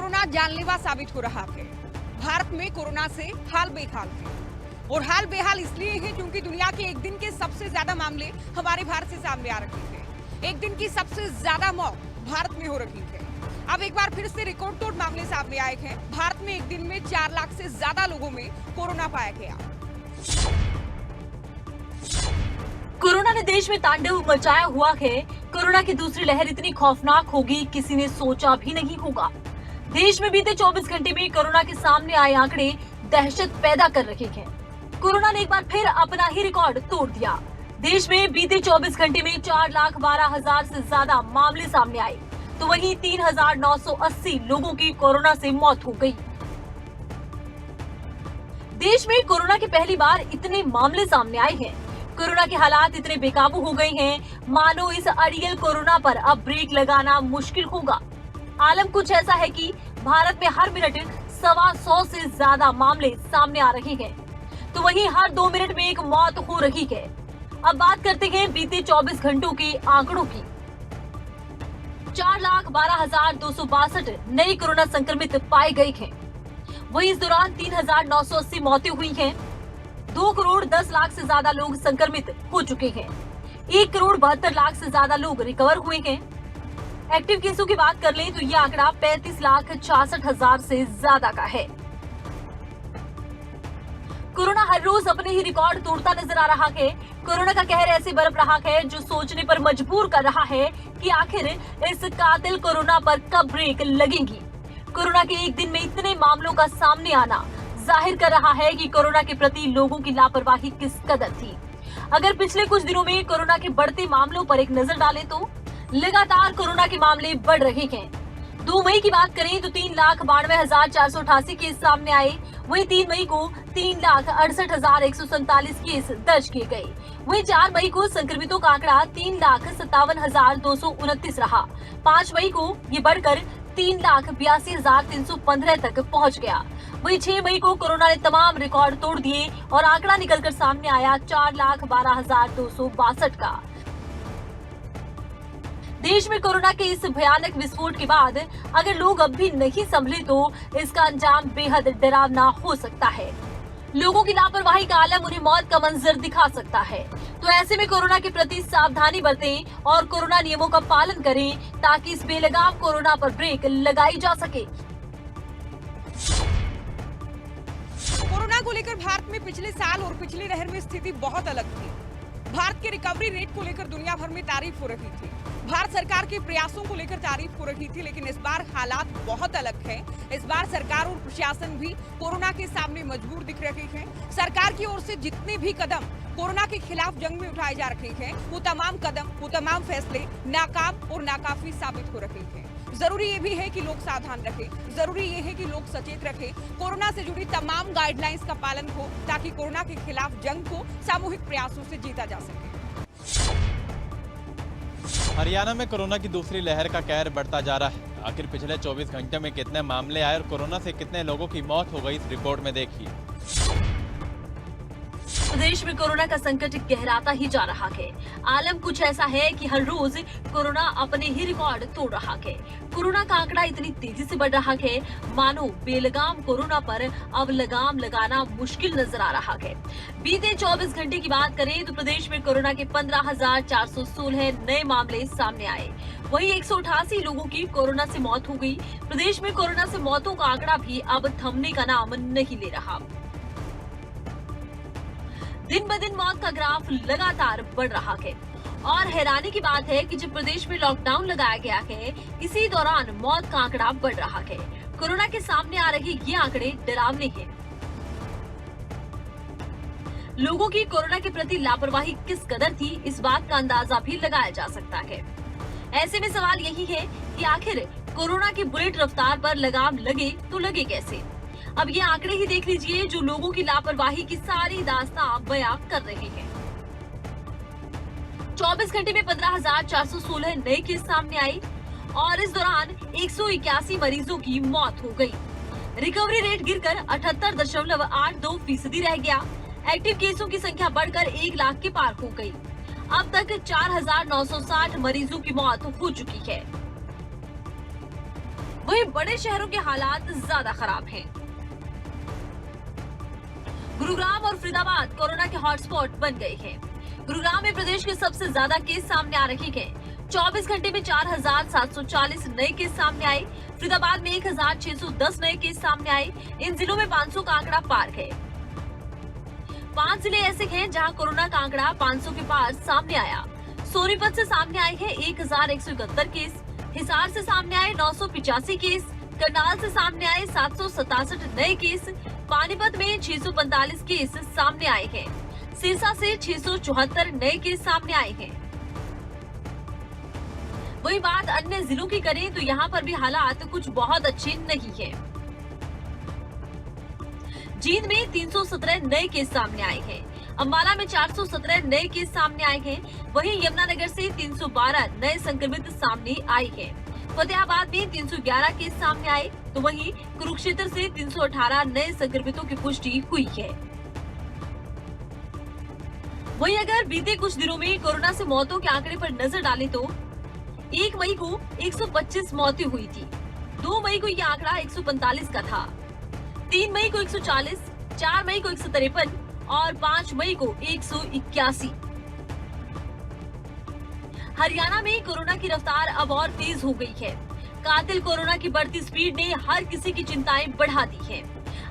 Corona जानलेवा साबित हो रहा है। भारत में कोरोना से हाल बेहाल है और हाल बेहाल इसलिए है क्योंकि दुनिया के एक दिन के सबसे ज्यादा मामले हमारे भारत से सामने आ रहे हैं। एक दिन की सबसे ज्यादा मौत भारत में हो रही है। अब एक बार फिर से रिकॉर्ड तोड़ मामले सामने आए हैं। भारत में एक दिन में 4 लाख से ज्यादा लोगों में कोरोना पाया गया। कोरोना ने देश में तांडव मचाया हुआ है। कोरोना की दूसरी लहर इतनी खौफनाक होगी किसी ने सोचा भी नहीं होगा। देश में बीते 24 घंटे में कोरोना के सामने आए आंकड़े दहशत पैदा कर रहे हैं। कोरोना ने एक बार फिर अपना ही रिकॉर्ड तोड़ दिया। देश में बीते 24 घंटे में 4,12,000 से ज्यादा मामले सामने आए, तो वहीं 3,980 लोगों की कोरोना से मौत हो गई। देश में कोरोना के पहली बार इतने मामले सामने आए हैं। कोरोना के हालात इतने बेकाबू हो गए हैं, मानो इस अड़ियल कोरोना पर अब ब्रेक लगाना मुश्किल होगा। आलम कुछ ऐसा है कि भारत में हर मिनट 125 से ज्यादा मामले सामने आ रहे हैं, तो वहीं हर 2 मिनट में एक मौत हो रही है। अब बात करते हैं बीते 24 घंटों के आंकड़ों की। 4,12,262 नए कोरोना संक्रमित पाए गए हैं। वहीं इस दौरान 3,980 मौतें हुई हैं। 2 करोड़ 10 लाख से ज्यादा लोग संक्रमित हो चुके हैं। 1 करोड़ 72 लाख से ज्यादा लोग रिकवर हुए हैं। एक्टिव केसों की बात कर लें तो ये आंकड़ा 35,66,000 से ज्यादा का है। कोरोना हर रोज अपने ही रिकॉर्ड तोड़ता नजर आ रहा है। कोरोना का कहर ऐसे बरप रहा है जो सोचने पर मजबूर कर रहा है कि आखिर इस कातिल कोरोना पर कब ब्रेक लगेगी। कोरोना के एक दिन में इतने मामलों का सामने आना जाहिर कर रहा है कि कोरोना के प्रति लोगों की लापरवाही किस कदर थी। अगर पिछले कुछ दिनों में कोरोना के बढ़ते मामलों पर एक नजर डालें तो लगातार कोरोना के मामले बढ़ रहे हैं। 2 मई की बात करें तो 3,92,488 केस सामने आए। वहीं 3 मई को 3,68,147 केस दर्ज किए गए। वहीं 4 मई को संक्रमितों का आंकड़ा 3,57,229 रहा। 5 मई को ये बढ़कर 3,82,315 तक पहुंच गया। वहीं 6 मई को कोरोना ने तमाम रिकॉर्ड तोड़ दिए और आंकड़ा निकलकर सामने आया 4,12,262 का। देश में कोरोना के इस भयानक विस्फोट के बाद अगर लोग अब भी नहीं संभले तो इसका अंजाम बेहद डरावना हो सकता है। लोगों की लापरवाही का आलम उन्हें मौत का मंजर दिखा सकता है। तो ऐसे में कोरोना के प्रति सावधानी बरतें और कोरोना नियमों का पालन करें ताकि इस बेलगाम कोरोना पर ब्रेक लगाई जा सके। कोरोना को लेकर भारत में पिछले साल और पिछली लहर में स्थिति बहुत अलग थी। भारत के रिकवरी रेट को लेकर दुनिया भर में तारीफ हो रही थी। भारत सरकार के प्रयासों को लेकर तारीफ हो रही थी, लेकिन इस बार हालात बहुत अलग हैं। इस बार सरकार और प्रशासन भी कोरोना के सामने मजबूर दिख रहे हैं। सरकार की ओर से जितने भी कदम कोरोना के खिलाफ जंग में उठाए जा रहे हैं, वो तमाम कदम, वो तमाम फैसले नाकाम और नाकाफी साबित हो रहे हैं। जरूरी ये भी है कि लोग सावधान रखें, जरूरी ये है कि लोग सचेत रखें, कोरोना से जुड़ी तमाम गाइडलाइंस का पालन हो ताकि कोरोना के खिलाफ जंग को सामूहिक प्रयासों से जीता जा सके। हरियाणा में कोरोना की दूसरी लहर का कहर बढ़ता जा रहा है। आखिर पिछले 24 घंटे में कितने मामले आए और कोरोना से कितने लोगों की मौत हो गई, इस रिपोर्ट में देखिए। प्रदेश में कोरोना का संकट गहराता ही जा रहा है। आलम कुछ ऐसा है कि हर रोज कोरोना अपने ही रिकॉर्ड तोड़ रहा है। कोरोना का आंकड़ा इतनी तेजी से बढ़ रहा है, मानो बेलगाम कोरोना पर अब लगाम लगाना मुश्किल नजर आ रहा है। बीते 24 घंटे की बात करें तो प्रदेश में कोरोना के 15,416 नए मामले सामने आए। वहीं 188 लोगों की कोरोना से मौत हो गई। प्रदेश में कोरोना से मौतों का आंकड़ा भी अब थमने का नाम नहीं ले रहा। दिन ब दिन मौत का ग्राफ लगातार बढ़ रहा है और हैरानी की बात है कि जब प्रदेश में लॉकडाउन लगाया गया है, इसी दौरान मौत का आंकड़ा बढ़ रहा है। कोरोना के सामने आ रहे ये आंकड़े डरावने हैं। लोगों की कोरोना के प्रति लापरवाही किस कदर थी, इस बात का अंदाजा भी लगाया जा सकता है। ऐसे में सवाल यही है कि आखिर कोरोना की बुलेट रफ्तार पर लगाम लगे तो लगे कैसे। अब ये आंकड़े ही देख लीजिए जो लोगों की लापरवाही की सारी दास्तां बयां कर रहे हैं। 24 घंटे में 15,416 नए केस सामने आए और इस दौरान 181 मरीजों की मौत हो गई। रिकवरी रेट गिरकर 78.82% रह गया। एक्टिव केसों की संख्या बढ़कर 1 लाख के पार हो गई। अब तक 4,960 मरीजों की मौत हो चुकी है। वहीं बड़े शहरों के हालात ज्यादा खराब हैं। गुरुग्राम और फरीदाबाद कोरोना के हॉटस्पॉट बन गए हैं। गुरुग्राम में प्रदेश के सबसे ज्यादा केस सामने आ रहे हैं। 24 घंटे में 4,740 नए केस सामने आए। फरीदाबाद में 1,610 नए केस सामने आए। इन जिलों में 500 का आंकड़ा पार है। 5 जिले ऐसे हैं जहां कोरोना का आंकड़ा 500 के पार सामने आया। सोनीपत से सामने आए हैं 1,171 केस, हिसार से सामने आए 985 केस, करनाल से सामने आए 767 नए केस, पानीपत में 645 केस सामने आए हैं। सिरसा से 674 नए केस सामने आए हैं। वही बात अन्य जिलों की करें तो यहाँ पर भी हालात कुछ बहुत अच्छे नहीं है। जींद में 317 नए केस सामने आए हैं। अंबाला में 417 नए केस सामने आए हैं। वहीं यमुनानगर से 312 नए संक्रमित सामने आए हैं। फतेहाबाद में 311 केस सामने आए तो वहीं कुरुक्षेत्र से 318 नए संक्रमितों की पुष्टि हुई है। वहीं अगर बीते कुछ दिनों में कोरोना से मौतों के आंकड़े पर नजर डालें तो 1 मई को 125 मौतें हुई थी, 2 मई को यह आंकड़ा 145 का था, 3 मई को 140, 4 मई को 153 और 5 मई को 181। हरियाणा में कोरोना की रफ्तार अब और तेज हो गई है। कातिल कोरोना की बढ़ती स्पीड ने हर किसी की चिंताएं बढ़ा दी है।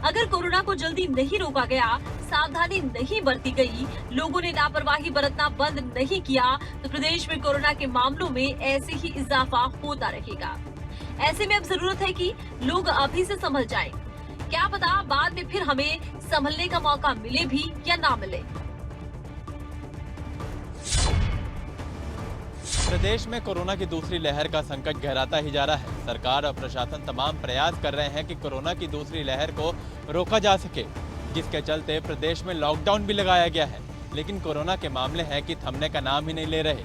अगर कोरोना को जल्दी नहीं रोका गया, सावधानी नहीं बरती गई, लोगों ने लापरवाही बरतना बंद नहीं किया तो प्रदेश में कोरोना के मामलों में ऐसे ही इजाफा होता रहेगा। ऐसे में अब जरूरत है कि लोग अभी से संभल जाएं। क्या पता बाद में फिर हमें संभलने का मौका मिले भी या ना मिले। प्रदेश में कोरोना की दूसरी लहर का संकट गहराता ही जा रहा है। सरकार और प्रशासन तमाम प्रयास कर रहे हैं कि कोरोना की दूसरी लहर को रोका जा सके, जिसके चलते प्रदेश में लॉकडाउन भी लगाया गया है। लेकिन कोरोना के मामले हैं कि थमने का नाम ही नहीं ले रहे।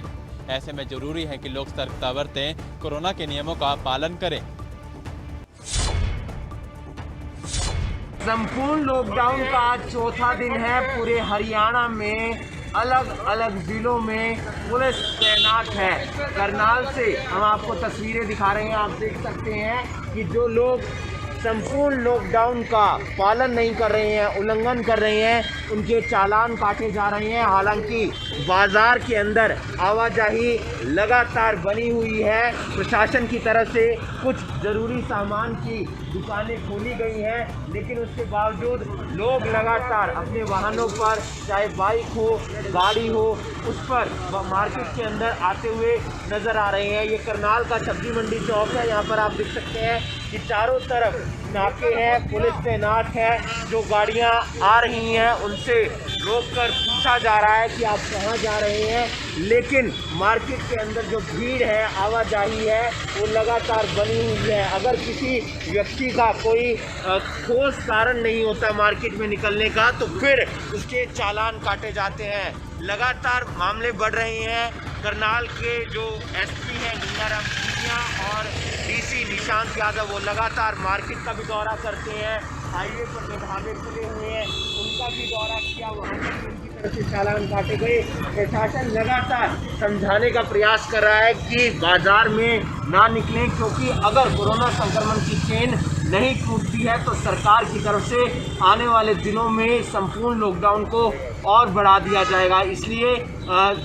ऐसे में जरूरी है कि लोग सतर्कता बरतें, कोरोना के नियमों का पालन करें। संपूर्ण लॉकडाउन का आज चौथा दिन है। पूरे हरियाणा में अलग अलग जिलों में पुलिस तैनात है। करनाल से हम आपको तस्वीरें दिखा रहे हैं। आप देख सकते हैं कि जो लोग संपूर्ण लॉकडाउन का पालन नहीं कर रहे हैं, उल्लंघन कर रहे हैं, उनके चालान काटे जा रहे हैं। हालांकि बाजार के अंदर आवाजाही लगातार बनी हुई है। प्रशासन की तरफ से कुछ ज़रूरी सामान की दुकानें खोली गई हैं, लेकिन उसके बावजूद लोग लगातार अपने वाहनों पर, चाहे बाइक हो, गाड़ी हो, उस पर मार्केट के अंदर आते हुए नज़र आ रहे हैं। ये करनाल का सब्जी मंडी चौक है। यहाँ पर आप देख सकते हैं कि चारों तरफ नाके हैं, पुलिस तैनात है। जो गाड़ियाँ आ रही हैं उनसे रोककर पूछा जा रहा है कि आप कहाँ जा रहे हैं, लेकिन मार्केट के अंदर जो भीड़ है, आवाजाही है, वो लगातार बनी हुई है। अगर किसी व्यक्ति का कोई ठोस कारण नहीं होता मार्केट में निकलने का तो फिर उसके चालान काटे जाते हैं। लगातार मामले बढ़ रहे हैं। करनाल के जो एसपी हैं गंगाराम सिंधिया और डीसी निशांत यादव, वो लगातार मार्केट का भी दौरा करते हैं। हाईवे पर जो ढाबे खुले हुए हैं उनका भी दौरा किया, वहाँ पर भी उनकी तरफ से चालान काटे गए। प्रशासन लगातार समझाने का प्रयास कर रहा है कि बाजार में ना निकलें, क्योंकि अगर कोरोना संक्रमण की चेन नहीं टूटती है तो सरकार की तरफ से आने वाले दिनों में संपूर्ण लॉकडाउन को और बढ़ा दिया जाएगा। इसलिए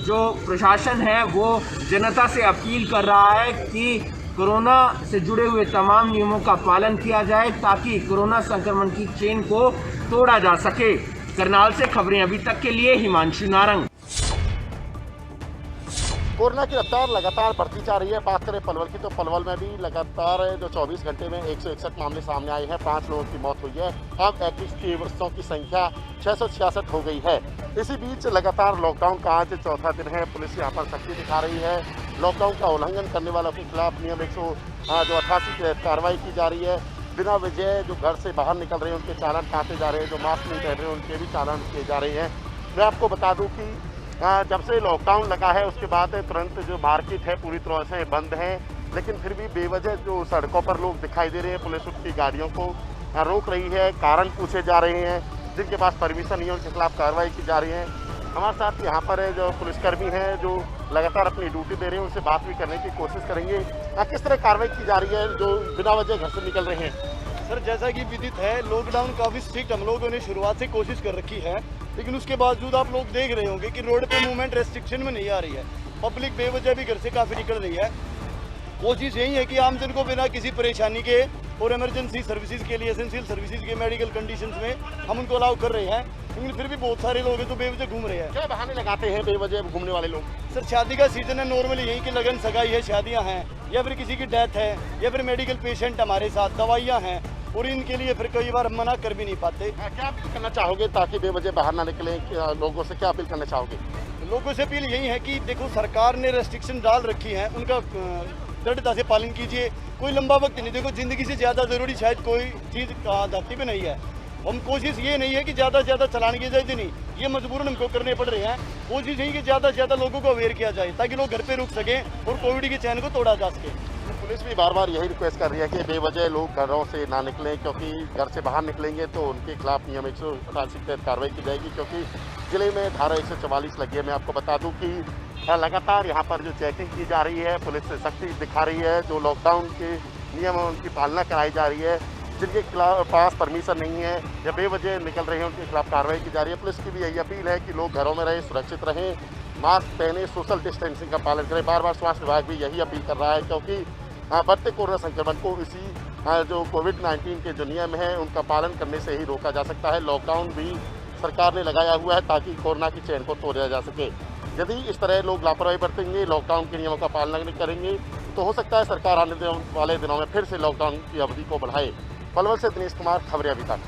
जो प्रशासन है वो जनता से अपील कर रहा है कि कोरोना से जुड़े हुए तमाम नियमों का पालन किया जाए ताकि कोरोना संक्रमण की चेन को तोड़ा जा सके। करनाल से खबरें अभी तक के लिए हिमांशु नारंग। कोरोना की रफ्तार लगातार बढ़ती जा रही है। बात करें पलवल की तो पलवल में भी लगातार जो 24 घंटे में 161 मामले सामने आए हैं, 5 लोगों की मौत हुई है। अब एक्टिव केसों की संख्या 666 हो गई है। इसी बीच लगातार लॉकडाउन का आज चौथा दिन है। पुलिस यहाँ पर सख्ती दिखा रही है। लॉकडाउन का उल्लंघन करने वालों के खिलाफ नियम 188 की कार्रवाई की जा रही है। बिना वजह जो घर से बाहर निकल रहे हैं उनके चालान काटे जा रहे हैं। जो मास्क नहीं पहन रहे हैं उनके भी चालान किए जा रहे हैं। मैं आपको बता दूँ कि जब से लॉकडाउन लगा है उसके बाद तुरंत जो मार्केट है पूरी तरह से बंद है, लेकिन फिर भी बेवजह जो सड़कों पर लोग दिखाई दे रहे हैं। पुलिस उसकी गाड़ियों को रोक रही है, कारण पूछे जा रहे हैं। जिनके पास परमिशन नहीं है उनके खिलाफ कार्रवाई की जा रही है। हमारे साथ यहाँ पर जो पुलिसकर्मी हैं जो लगातार अपनी ड्यूटी दे रहे हैं, उनसे बात भी करने की कोशिश करेंगे। किस तरह कार्रवाई की जा रही है जो बिना वजह घर से निकल रहे हैं? सर, जैसा कि विदित है, लॉकडाउन काफ़ी स्ट्रिक्ट हम लोगों ने शुरुआत से कोशिश कर रखी है, लेकिन उसके बावजूद आप लोग देख रहे होंगे कि रोड पे मूवमेंट रेस्ट्रिक्शन में नहीं आ रही है। पब्लिक बेवजह भी घर से काफ़ी निकल रही है। कोशिश यही है कि आम जन को बिना किसी परेशानी के और इमरजेंसी सर्विसेज के लिए, एसेंशियल सर्विसेज के मेडिकल कंडीशंस में हम उनको अलाउ कर रहे हैं, लेकिन फिर भी बहुत सारे लोग हैं जो बेवजह घूम रहे हैं। क्या बहाने लगाते हैं बेवजह घूमने वाले लोग? सर, शादी का सीजन है, नॉर्मली यही कि लगन सगाई है, शादियां हैं, या फिर किसी की डेथ है, या फिर मेडिकल पेशेंट हमारे साथ, दवाइयां हैं, और इनके लिए फिर कई बार हम मना कर भी नहीं पाते। क्या अपील करना चाहोगे ताकि बेवजह बाहर ना निकलें? लोगों से क्या अपील करना चाहोगे? लोगों से अपील यही है कि देखो, सरकार ने रेस्ट्रिक्शन डाल रखी है, उनका दृढ़ता से पालन कीजिए। कोई लंबा वक्त नहीं, देखो ज़िंदगी से ज़्यादा ज़रूरी शायद कोई चीज़ धरती पे नहीं है। हम कोशिश ये नहीं है कि ज़्यादा से ज़्यादा चलाने की जाए, नहीं, ये मजबूरन हमको करने पड़ रहे हैं। कोशिश यही कि ज़्यादा से ज़्यादा लोगों को अवेयर किया जाए ताकि लोग घर पे रुक सकें और कोविड के चैन को तोड़ा जा सके। पुलिस भी बार बार यही रिक्वेस्ट कर रही है कि बेवजह लोग घरों से ना निकलें, क्योंकि घर से बाहर निकलेंगे तो उनके खिलाफ नियम 188 के तहत कार्रवाई की जाएगी, क्योंकि जिले में धारा 144 लगी है। मैं आपको बता दूं कि लगातार यहाँ पर जो चेकिंग की जा रही है, पुलिस से सख्ती दिखा रही है, जो लॉकडाउन के नियम है उनकी पालना कराई जा रही है। जिनके पास परमिशन नहीं है या बेवजह निकल रहे हैं उनके खिलाफ कार्रवाई की जा रही है। पुलिस की भी यही अपील है कि लोग घरों में रहें, सुरक्षित रहें, मास्क पहने, सोशल डिस्टेंसिंग का पालन करें। बार बार स्वास्थ्य विभाग भी यही अपील कर रहा है, क्योंकि बढ़ते कोरोना संक्रमण को इसी जो कोविड-19 के जो नियम हैं उनका पालन करने से ही रोका जा सकता है। लॉकडाउन भी सरकार ने लगाया हुआ है ताकि कोरोना की चेन को तोड़ा जा सके। यदि इस तरह लोग लापरवाही बरतेंगे, लॉकडाउन के नियमों का पालन नहीं करेंगे, तो हो सकता है सरकार आने वाले दिनों में फिर से लॉकडाउन की अवधि को बढ़ाए। पलवल से दिनेश कुमार, खबरें अभी तक।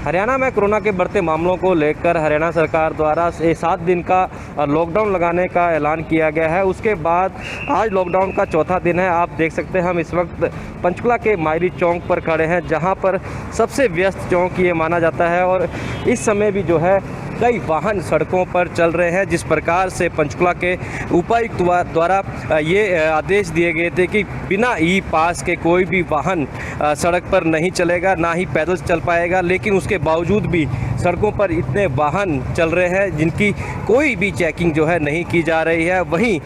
हरियाणा में कोरोना के बढ़ते मामलों को लेकर हरियाणा सरकार द्वारा 7 दिन का लॉकडाउन लगाने का ऐलान किया गया है। उसके बाद आज लॉकडाउन का चौथा दिन है। आप देख सकते हैं हम इस वक्त पंचकुला के मायरी चौक पर खड़े हैं, जहां पर सबसे व्यस्त चौक ये माना जाता है, और इस समय भी जो है कई वाहन सड़कों पर चल रहे हैं। जिस प्रकार से पंचकुला के उपायुक्त द्वारा ये आदेश दिए गए थे कि बिना ई पास के कोई भी वाहन सड़क पर नहीं चलेगा, ना ही पैदल चल पाएगा, लेकिन उसके बावजूद भी सड़कों पर इतने वाहन चल रहे हैं जिनकी कोई भी चेकिंग जो है नहीं की जा रही है। वहीं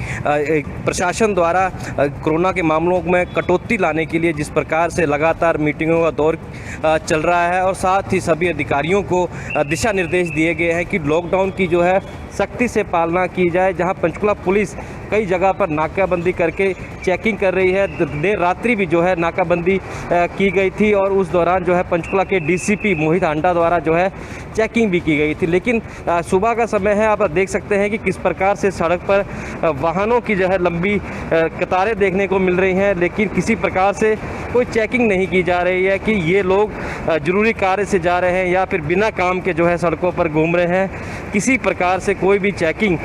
प्रशासन द्वारा कोरोना के मामलों में कटौती लाने के लिए जिस प्रकार से लगातार मीटिंगों का दौर चल रहा है, और साथ ही सभी अधिकारियों को दिशा निर्देश दिए गए हैं कि लॉकडाउन की जो है सख्ती से पालना की जाए। जहां पंचकुला पुलिस कई जगह पर नाकाबंदी करके चेकिंग कर रही है। देर रात्रि भी जो है नाकाबंदी की गई थी, और उस दौरान जो है पंचकुला के डीसीपी मोहित हांडा द्वारा जो है चेकिंग भी की गई थी। लेकिन सुबह का समय है, आप देख सकते हैं कि किस प्रकार से सड़क पर वाहनों की जो है लंबी कतारें देखने को मिल रही हैं, लेकिन किसी प्रकार से कोई चेकिंग नहीं की जा रही है कि ये लोग ज़रूरी कार्य से जा रहे हैं या फिर बिना काम के जो है सड़कों पर घूम रहे हैं। किसी प्रकार से कोई भी चेकिंग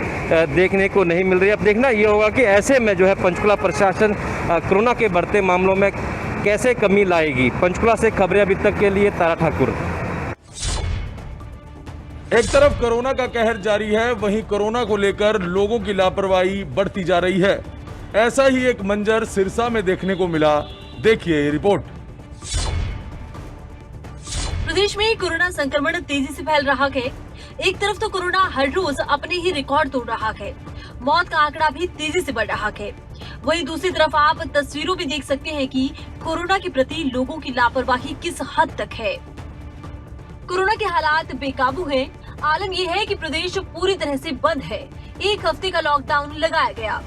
देखने को नहीं मिल रही है। अब देखना ये होगा कि ऐसे में जो है पंचकुला प्रशासन कोरोना के बढ़ते मामलों में कैसे कमी लाएगी। पंचकुला से खबरें अभी तक के लिए तारा ठाकुर। एक तरफ कोरोना का कहर जारी है, वहीं कोरोना को लेकर लोगों की लापरवाही बढ़ती जा रही है। ऐसा ही एक मंजर सिरसा में देखने को मिला। देखिए ये रिपोर्ट। प्रदेश में कोरोना संक्रमण तेजी से फैल रहा है। एक तरफ तो कोरोना हर रोज अपने ही रिकॉर्ड तोड़ रहा है, मौत का आंकड़ा भी तेजी से बढ़ रहा है। वहीं दूसरी तरफ आप तस्वीरों में देख सकते हैं कि कोरोना के प्रति लोगों की लापरवाही किस हद तक है। कोरोना के हालात बेकाबू हैं। आलम यह है कि प्रदेश पूरी तरह से बंद है। 1 हफ्ते का लॉकडाउन लगाया गया।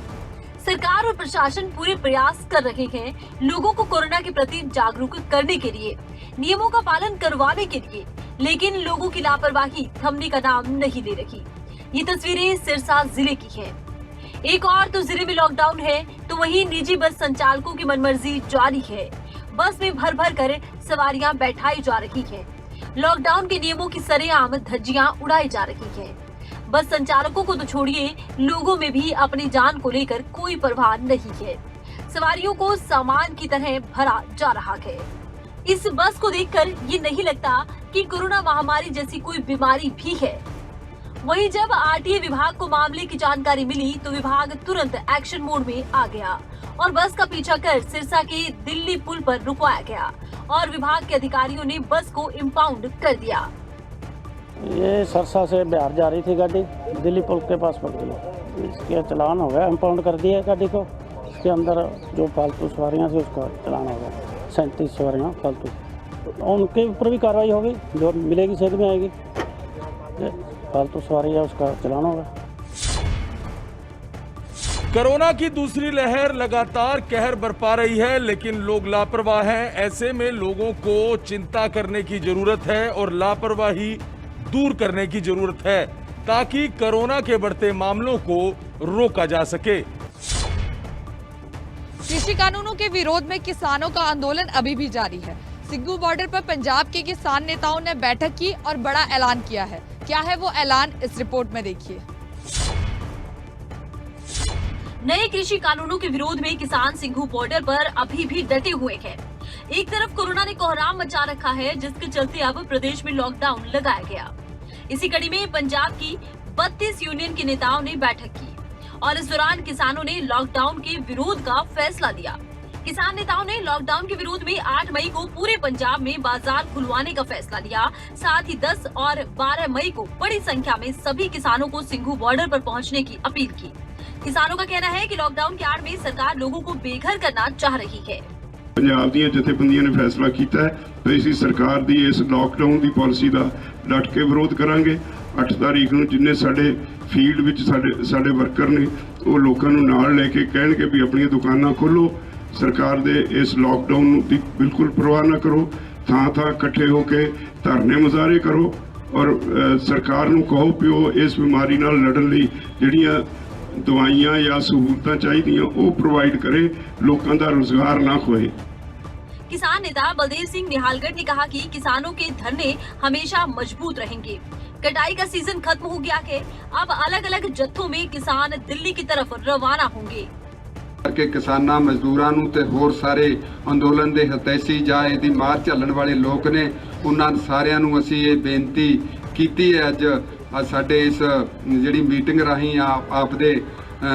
सरकार और प्रशासन पूरे प्रयास कर रहे हैं लोगों को कोरोना के प्रति जागरूक करने के लिए, नियमों का पालन करवाने के लिए, लेकिन लोगों की लापरवाही थमने का नाम नहीं ले रही। ये तस्वीरें सिरसा जिले की हैं। एक और तो जिले में लॉकडाउन है, तो वहीं निजी बस संचालकों की मनमर्जी जारी है। बस में भर भर कर सवारियां बैठाई जा रही हैं। लॉकडाउन के नियमों की सरेआम धज्जियां उड़ाई जा रही हैं। बस संचालकों को तो छोड़िए, लोगों में भी अपनी जान को लेकर कोई परवाह नहीं है। सवारियों को सामान की तरह भरा जा रहा है। इस बस को देखकर ये नहीं लगता कि कोरोना महामारी जैसी कोई बीमारी भी है। वहीं जब आरटीए विभाग को मामले की जानकारी मिली तो विभाग तुरंत एक्शन मोड में आ गया और बस का पीछा कर सिरसा के दिल्ली पुल पर रुकवाया गया और विभाग के अधिकारियों ने बस को इम्पाउंड कर दिया। ये सरसा से बिहार जा रही थी गाड़ी, दिल्ली पुल के पास पकड़ी। इसके चालान हो गया, इम्पाउंड कर दिया गाड़ी को। इसके अंदर जो फालतू सवारियाँ थी उसका चालान हो गया, 37 सवारियाँ फालतू। उनके ऊपर भी कार्रवाई होगी, जो मिलेगी सेध में आएगी। फालतू सवारी है उसका चालान होगा। कोरोना की दूसरी लहर लगातार कहर बरपा रही है, लेकिन लोग लापरवाह हैं। ऐसे में लोगों को चिंता करने की जरूरत है और लापरवाही दूर करने की जरूरत है, ताकि कोरोना के बढ़ते मामलों को रोका जा सके। कृषि कानूनों के विरोध में किसानों का आंदोलन अभी भी जारी है। सिंघू बॉर्डर पर पंजाब के किसान नेताओं ने बैठक की और बड़ा ऐलान किया है। क्या है वो ऐलान, इस रिपोर्ट में देखिए। नए कृषि कानूनों के विरोध में किसान सिंघू बॉर्डर पर अभी भी डटे हुए हैं। एक तरफ कोरोना ने कोहराम मचा रखा है, जिसके चलते अब प्रदेश में लॉकडाउन लगाया गया। इसी कड़ी में पंजाब की 32 यूनियन के नेताओं ने बैठक की और इस दौरान किसानों ने लॉकडाउन के विरोध का फैसला लिया। किसान नेताओं ने लॉकडाउन के विरोध में 8 मई को पूरे पंजाब में बाजार खुलवाने का फैसला लिया। साथ ही 10 और 12 मई को बड़ी संख्या में सभी किसानों को सिंघू बॉर्डर पर पहुंचने की अपील की। किसानों का कहना है कि लॉकडाउन के आड़ में सरकार लोगों को बेघर करना चाह रही है। पंजाब ਦੀਆਂ ਜਥੇਬੰਦੀਆਂ ਨੇ फैसला ਕੀਤਾ है तो ਅਸੀਂ ਸਰਕਾਰ ਦੀ ਇਸ लॉकडाउन ਦੀ ਪਾਲਿਸੀ ਦਾ ਡਟ ਕੇ ਵਿਰੋਧ ਕਰਾਂਗੇ। 8 ਤਾਰੀਖ ਨੂੰ ਜਿੰਨੇ ਸਾਡੇ ਫੀਲਡ ਵਿੱਚ ਸਾਡੇ ਵਰਕਰ ਨੇ ਉਹ ਲੋਕਾਂ ਨੂੰ ਨਾਲ ਲੈ ਕੇ ਕਹਿਣਗੇ ਵੀ ਆਪਣੀਆਂ ਦੁਕਾਨਾਂ ਖੋਲੋ, ਸਰਕਾਰ ਦੇ ਇਸ लॉकडाउन ਦੀ ਬਿਲਕੁਲ ਪਰਵਾਹ ਨਾ ਕਰੋ, ਥਾਂ ਇਕੱਠੇ ਹੋ ਕੇ ਧਰਨੇ ਮੁਜ਼ਾਹਰੇ ਕਰੋ ਔਰ ਸਰਕਾਰ ਨੂੰ ਕਹੋ ਕਿ ਉਹ ਇਸ ਬਿਮਾਰੀ ਨਾਲ ਲੜਨ ਲਈ ਜਿਹੜੀਆਂ दवाइयां या सहूलतां चाहिए वो प्रोवाइड करे, लोगों का रोजगार ना खोए। किसान नेता बलदेव सिंह निहालगढ़ ने कहा कि किसानों के धरने हमेशा मजबूत रहेंगे। कटाई का सीजन खत्म हो गया है, अब अलग अलग जत्थों में किसान दिल्ली की तरफ रवाना होंगे। ਕਿ ਕਿਸਾਨਾਂ ਮਜ਼ਦੂਰਾਂ ਨੂੰ ਤੇ ਹੋਰ ਸਾਰੇ ਅੰਦੋਲਨ ਦੇ ਹਿਤੈਸ਼ੀ ਜਾਂ ਇਹਦੀ ਮਾਰ ਝੱਲਣ ਵਾਲੇ ਲੋਕ ਨੇ, ਉਹਨਾਂ ਸਾਰਿਆਂ ਨੂੰ ਅਸੀਂ ਇਹ ਬੇਨਤੀ ਕੀਤੀ ਹੈ ਅੱਜ ਸਾਡੇ ਇਸ ਜਿਹੜੀ ਮੀਟਿੰਗ ਰਾਹੀਂ ਆਪਦੇ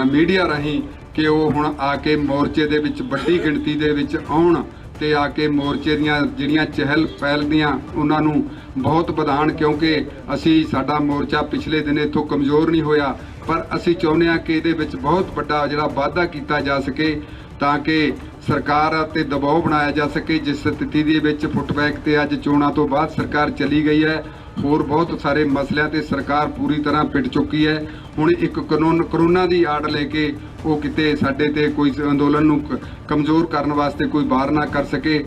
ਮੀਡੀਆ ਰਾਹੀਂ ਕਿ ਉਹ ਹੁਣ ਆ ਕੇ ਮੋਰਚੇ ਦੇ ਵਿੱਚ ਵੱਡੀ ਗਿਣਤੀ ਦੇ ਵਿੱਚ ਆਉਣ ਤੇ ਆ ਕੇ ਮੋਰਚੇ ਦੀਆਂ ਜਿਹੜੀਆਂ ਚਹਿਲ ਪਹਿਲ ਦੀਆਂ ਉਹਨਾਂ ਨੂੰ ਬਹੁਤ ਵਧਾਉਣ, ਕਿਉਂਕਿ ਅਸੀਂ ਸਾਡਾ ਮੋਰਚਾ ਪਿਛਲੇ ਦਿਨ ਇੱਥੋਂ ਕਮਜ਼ੋਰ ਨਹੀਂ ਹੋਇਆ, ਪਰ ਅਸੀਂ ਚਾਹੁੰਦੇ ਹਾਂ ਕਿ ਇਹਦੇ ਵਿੱਚ ਬਹੁਤ ਵੱਡਾ ਜਿਹੜਾ ਵਾਧਾ ਕੀਤਾ ਜਾ ਸਕੇ ਤਾਂ ਕਿ ਸਰਕਾਰ ਤੇ ਦਬਾਅ ਬਣਾਇਆ ਜਾ ਸਕੇ। ਜਿਸ ਸਥਿਤੀ ਦੇ ਵਿੱਚ ਫੁੱਟਬੈਕ ਤੇ ਅੱਜ ਚੋਣਾਂ ਤੋਂ ਬਾਅਦ ਸਰਕਾਰ ਚਲੀ ਗਈ ਹੈ, ਹੋਰ ਬਹੁਤ ਸਾਰੇ ਮਸਲਿਆਂ ਤੇ ਸਰਕਾਰ ਪੂਰੀ ਤਰ੍ਹਾਂ ਪਿੱਟ ਚੁੱਕੀ ਹੈ। ਹੁਣ ਇੱਕ ਕੋਰੋਨਾ ਦੀ ਆੜ ਲੈ ਕੇ ਉਹ ਕਿਤੇ ਸਾਡੇ ਤੇ ਕੋਈ ਅੰਦੋਲਨ ਨੂੰ ਕਮਜ਼ੋਰ ਕਰਨ ਵਾਸਤੇ ਕੋਈ ਵਾਰ ਨਾ ਕਰ ਸਕੇ।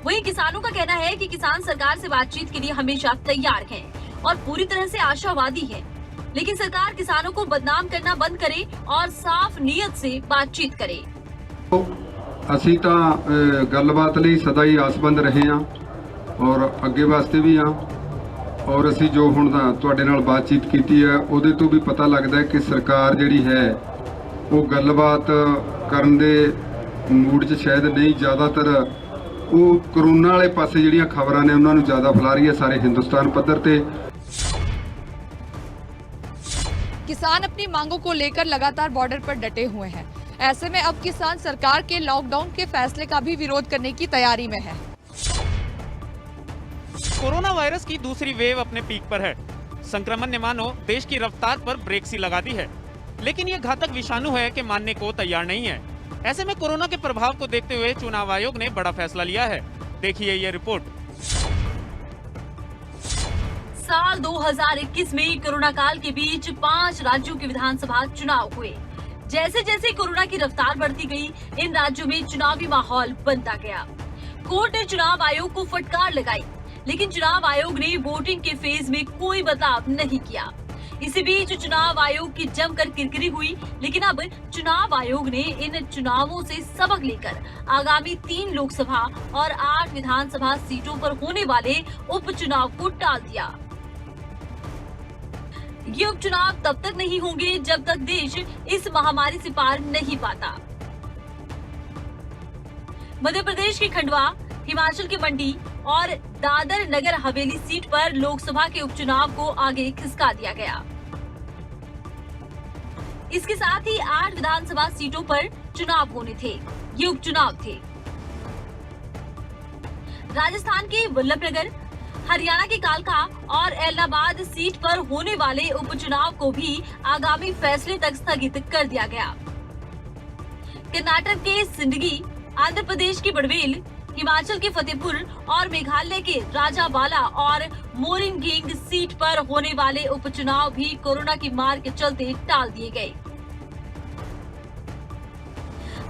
वहीं किसानों का कहना है कि किसान सरकार से बातचीत के लिए हमेशा तैयार हैं और पूरी तरह से आशावादी हैं, लेकिन सरकार किसानों को बदनाम करना बंद करे और साफ नीयत से बातचीत करे। ਅਸੀਂ ਤਾਂ ਗੱਲਬਾਤ ਲਈ ਸਦਾ ਹੀ ਆਸਬੰਦ ਰਹੇ ਹਾਂ ਔਰ ਅੱਗੇ ਵਾਸਤੇ ਵੀ ਹਾਂ ਔਰ ਅਸੀਂ ਜੋ ਹੁਣ ਤੁਹਾਡੇ ਨਾਲ ਬਾਤਚੀਤ ਕੀਤੀ ਹੈ ਉਹਦੇ ਤੋਂ ਵੀ ਪਤਾ ਲੱਗਦਾ ਹੈ ਕਿ ਸਰਕਾਰ ਜਿਹੜੀ ਹੈ ਉਹ ਗੱਲਬਾਤ ਕਰਨ ਦੇ ਮੂਡ 'ਚ ਸ਼ਾਇਦ ਨਹੀਂ, ਜ਼ਿਆਦਾਤਰ ਉਹ ਕੋਰੋਨਾ ਵਾਲੇ ਪਾਸੇ ਜਿਹੜੀਆਂ ਖਬਰਾਂ ਨੇ ਉਹਨਾਂ ਨੂੰ ਜ਼ਿਆਦਾ ਫੈਲਾ ਰਹੀ ਹੈ ਸਾਰੇ ਹਿੰਦੁਸਤਾਨ ਪੱਧਰ ਤੇ। किसान अपनी मांगों को लेकर लगातार बॉर्डर पर डटे हुए हैं। ऐसे में अब किसान सरकार के लॉकडाउन के फैसले का भी विरोध करने की तैयारी में है। कोरोना वायरस की दूसरी वेव अपने पीक पर है। संक्रमण ने मानो देश की रफ्तार पर ब्रेक सी लगा दी है, लेकिन ये घातक विषाणु है कि मानने को तैयार नहीं है। ऐसे में कोरोना के प्रभाव को देखते हुए चुनाव आयोग ने बड़ा फैसला लिया है। देखिए ये रिपोर्ट। साल 2021 में कोरोना काल के बीच 5 राज्यों के विधानसभा चुनाव हुए। जैसे जैसे कोरोना की रफ्तार बढ़ती गई, इन राज्यों में चुनावी माहौल बनता गया। कोर्ट ने चुनाव आयोग को फटकार लगाई, लेकिन चुनाव आयोग ने वोटिंग के फेज में कोई बदलाव नहीं किया। इसी बीच चुनाव आयोग की जमकर किरकिरी हुई, लेकिन अब चुनाव आयोग ने इन चुनावों से सबक लेकर आगामी 3 लोकसभा और 8 विधानसभा सीटों पर होने वाले उपचुनाव को टाल दिया। ये उपचुनाव तब तक नहीं होंगे जब तक देश इस महामारी से पार नहीं पाता। मध्य प्रदेश के खंडवा, हिमाचल के मंडी और दादर नगर हवेली सीट पर लोकसभा के उपचुनाव को आगे खिसका दिया गया। इसके साथ ही 8 विधानसभा सीटों पर चुनाव होने थे। ये उपचुनाव थे। राजस्थान के वल्लभनगर, हरियाणा की कालका और एलनाबाद सीट पर होने वाले उपचुनाव को भी आगामी फैसले तक स्थगित कर दिया गया। कर्नाटक के सिंदगी, आंध्र प्रदेश की बड़वेल, हिमाचल के फतेहपुर और मेघालय के राजावाला और मोरिंगेंग सीट पर होने वाले उपचुनाव भी कोरोना की मार के चलते टाल दिए गए।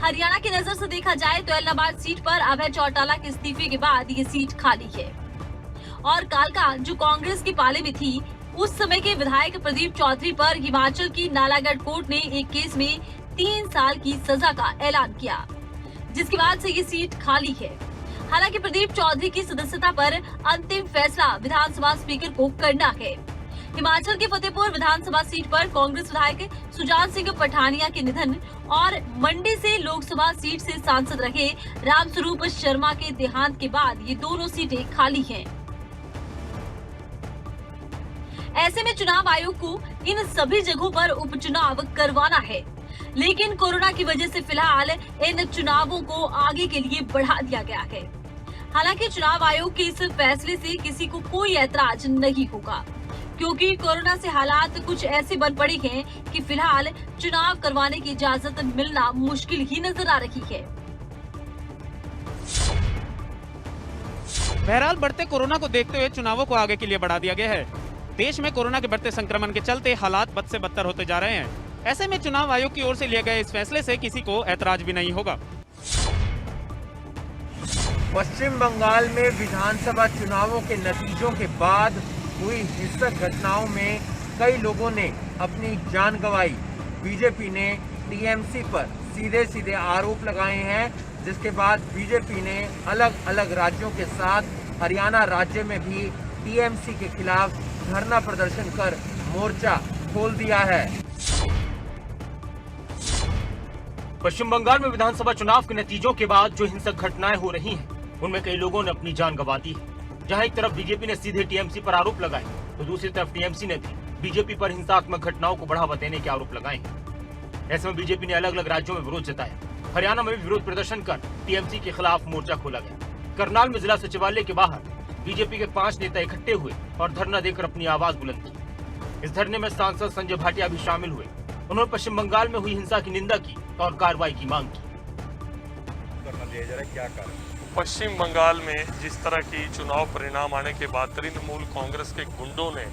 हरियाणा की नजर से देखा जाए तो एलनाबाद सीट पर अभय चौटाला के इस्तीफे के बाद ये सीट खाली है और कालका, जो कांग्रेस के पाले में थी, उस समय के विधायक प्रदीप चौधरी पर हिमाचल की नालागढ़ कोर्ट ने एक केस में 3 साल की सजा का ऐलान किया, जिसके बाद से ये सीट खाली है। हालांकि प्रदीप चौधरी की सदस्यता पर अंतिम फैसला विधानसभा स्पीकर को करना है। हिमाचल के फतेहपुर विधानसभा सीट पर कांग्रेस विधायक सुजान सिंह पठानिया के निधन और मंडी से लोकसभा सीट से सांसद रहे रामस्वरूप शर्मा के देहांत के बाद ये दोनों सीटें खाली हैं। ऐसे में चुनाव आयोग को इन सभी जगहों पर उपचुनाव करवाना है, लेकिन कोरोना की वजह से फिलहाल इन चुनावों को आगे के लिए बढ़ा दिया गया है। हालांकि चुनाव आयोग के इस फैसले से किसी को कोई ऐतराज नहीं होगा, क्योंकि कोरोना से हालात कुछ ऐसे बन पड़े हैं कि फिलहाल चुनाव करवाने की इजाजत मिलना मुश्किल ही नजर आ रही है। बहरहाल बढ़ते कोरोना को देखते हुए चुनावों को आगे के लिए बढ़ा दिया गया है। देश में कोरोना के बढ़ते संक्रमण के चलते हालात बद से बदतर होते जा रहे हैं। ऐसे में चुनाव आयोग की ओर से लिए गए इस फैसले से किसी को ऐतराज भी नहीं होगा। पश्चिम बंगाल में विधानसभा चुनावों के नतीजों के बाद हुई हिंसक घटनाओं में कई लोगों ने अपनी जान गंवाई। बीजेपी ने टीएमसी पर सीधे सीधे आरोप लगाए हैं, जिसके बाद बीजेपी ने अलग अलग राज्यों के साथ हरियाणा राज्य में भी टीएमसी के खिलाफ धरना प्रदर्शन कर मोर्चा खोल दिया है। पश्चिम बंगाल में विधानसभा चुनाव के नतीजों के बाद जो हिंसक घटनाएं हो रही हैं, उनमें कई लोगों ने अपनी जान गंवा दी है। जहां एक तरफ बीजेपी ने सीधे टीएमसी पर आरोप लगाए, तो दूसरी तरफ टीएमसी ने भी बीजेपी पर हिंसात्मक घटनाओं को बढ़ावा देने के आरोप लगाए हैं। ऐसे में बीजेपी ने अलग अलग राज्यों में विरोध जताया। हरियाणा में भी विरोध प्रदर्शन कर टीएमसी के खिलाफ मोर्चा खोला गया। करनाल में जिला सचिवालय के बाहर बीजेपी के 5 नेता इकट्ठे हुए और धरना देकर अपनी आवाज बुलंद की। इस धरने में सांसद संजय भाटिया भी शामिल हुए। उन्होंने पश्चिम बंगाल में हुई हिंसा की निंदा की और कार्रवाई की मांग की। क्या पश्चिम बंगाल में जिस तरह की चुनाव परिणाम आने के बाद तृणमूल कांग्रेस के गुंडों ने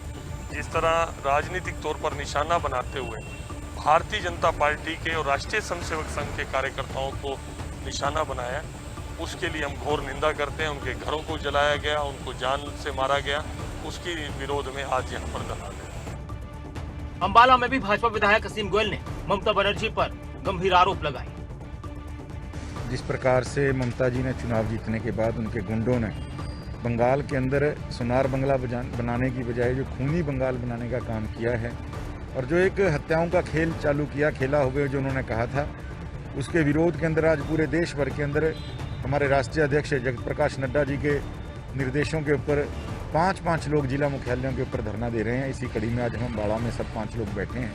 जिस तरह राजनीतिक तौर पर निशाना बनाते हुए भारतीय जनता पार्टी के और राष्ट्रीय स्वयंसेवक संघ के कार्यकर्ताओं को निशाना बनाया, उसके लिए हम घोर निंदा करते हैं। उनके घरों को जलाया गया, उनको जान से मारा गया, उसकी विरोध में आज यहाँ पर धरना दिया। अंबाला में भी भाजपा विधायक असीम गोयल ने ममता बनर्जी पर गंभीर आरोप लगाए। जिस प्रकार से ममता जी ने चुनाव जीतने के बाद उनके गुंडों ने बंगाल के अंदर सोनार बंगला बनाने की बजाय जो खूनी बंगाल बनाने का काम किया है और जो एक हत्याओं का खेल चालू किया, खेला हो गया जो उन्होंने कहा था, उसके विरोध के अंदर आज पूरे देश भर के अंदर हमारे राष्ट्रीय अध्यक्ष जगत प्रकाश नड्डा जी के निर्देशों के ऊपर 5 लोग जिला मुख्यालयों के ऊपर धरना दे रहे हैं। इसी कड़ी में आज हम अम्बाला में सब 5 लोग बैठे हैं।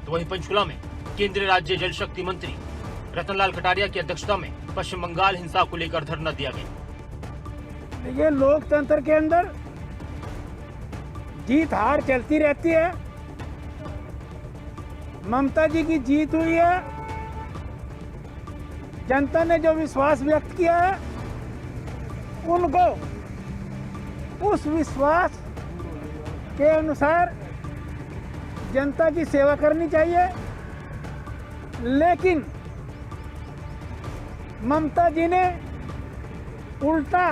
तो वहीं पंचकुला में केंद्रीय राज्य जल शक्ति मंत्री रतनलाल कटारिया की अध्यक्षता में पश्चिम बंगाल हिंसा को लेकर धरना दिया गया। देखिए, लोकतंत्र के अंदर जीत हार चलती रहती है। ममता जी की जीत हुई है। जनता ने जो विश्वास व्यक्त किया है, उनको उस विश्वास के अनुसार जनता की सेवा करनी चाहिए। लेकिन ममता जी ने उल्टा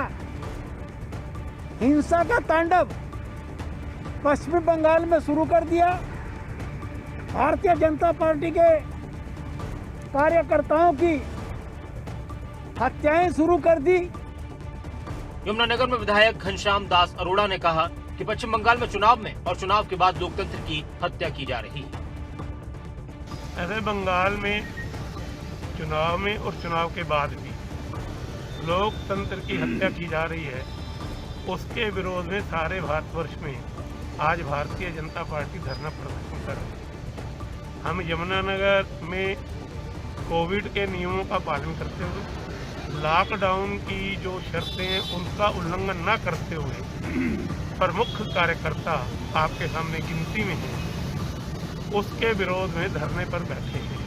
हिंसा का तांडव पश्चिम बंगाल में शुरू कर दिया। भारतीय जनता पार्टी के कार्यकर्ताओं की हत्याएं शुरू कर दी। यमुनानगर में विधायक घनश्याम दास अरोड़ा ने कहा कि पश्चिम बंगाल में चुनाव में और चुनाव के बाद लोकतंत्र की हत्या की जा रही है। ऐसे बंगाल में चुनाव में और चुनाव के बाद भी लोकतंत्र की हत्या की जा रही है। उसके विरोध में सारे भारतवर्ष में आज भारतीय जनता पार्टी धरना प्रदर्शन कर रही है। हम यमुनानगर में कोविड के नियमों का पालन करते हुए लॉकडाउन की जो शर्तें हैं उनका उल्लंघन न करते हुए प्रमुख कार्यकर्ता आपके सामने गिनती में हैं, उसके विरोध में धरने पर बैठे हैं।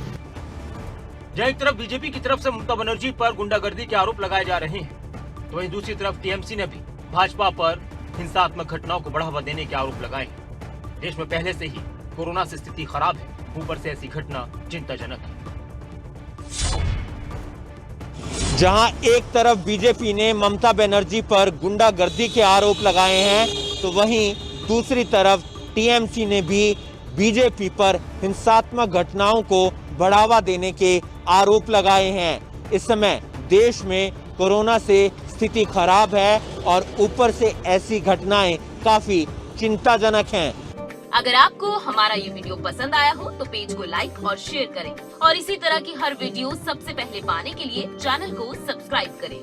जहाँ एक तरफ बीजेपी की तरफ से ममता बनर्जी पर गुंडागर्दी के आरोप लगाए जा रहे हैं, तो वहीं दूसरी तरफ टीएमसी ने भी भाजपा पर हिंसात्मक घटनाओं को बढ़ावा देने के आरोप लगाए हैं। देश में पहले से ही कोरोना से स्थिति खराब है, ऊपर से ऐसी घटना चिंताजनक है। जहां एक तरफ बीजेपी ने ममता बनर्जी पर गुंडागर्दी के आरोप लगाए हैं, तो वहीं दूसरी तरफ टीएमसी ने भी बीजेपी पर हिंसात्मक घटनाओं को बढ़ावा देने के आरोप लगाए हैं। इस समय देश में कोरोना से स्थिति खराब है और ऊपर से ऐसी घटनाएं काफी चिंताजनक हैं। अगर आपको हमारा ये वीडियो पसंद आया हो तो पेज को लाइक और शेयर करें और इसी तरह की हर वीडियो सबसे पहले पाने के लिए चैनल को सब्सक्राइब करें।